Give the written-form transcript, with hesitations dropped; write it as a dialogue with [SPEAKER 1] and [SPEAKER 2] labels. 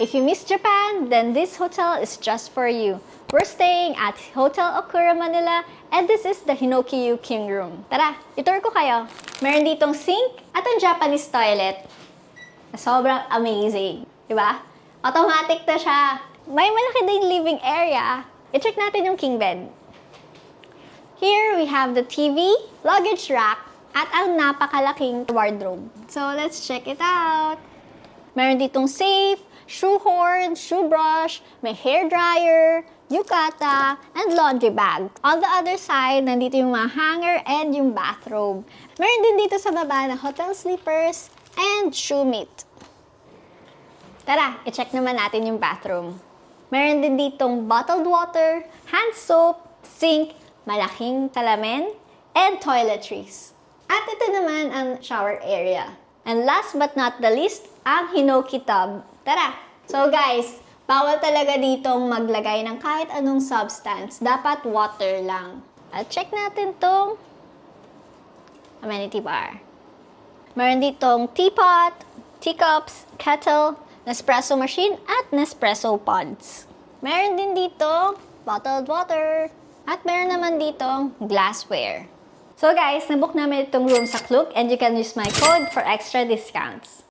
[SPEAKER 1] If you miss Japan, then this hotel is just for you. We're staying at Hotel Okura, Manila, and this is the Hinoki King Room. Tara, itour ko kayo. Meron ditong sink at ang Japanese toilet na sobrang amazing. Diba? Automatic na siya. May malaki din living area. I-check natin yung king bed. Here we have the TV, luggage rack, at ang napakalaking wardrobe. So let's check it out. Meron ditong safe, shoe horn, shoe brush, may hair dryer, yukata, and laundry bag. On the other side, nandito yung mga hanger and yung bathrobe. Meron din dito sa baba na hotel slippers and shoe meat. Tara, i-check naman natin yung bathroom. Meron din ditong bottled water, hand soap, sink, malaking salamin, and toiletries. At ito naman ang shower area. And last but not the least, ang Hinoki tub. Tara! So guys, bawal talaga ditong maglagay ng kahit anong substance. Dapat water lang. At check natin tong amenity bar. Meron ditong teapot, teacups, kettle, Nespresso machine at Nespresso pods. Meron din dito bottled water. At meron naman ditong glassware. So guys, nabook namin itong room sa Klook and you can use my code for extra discounts.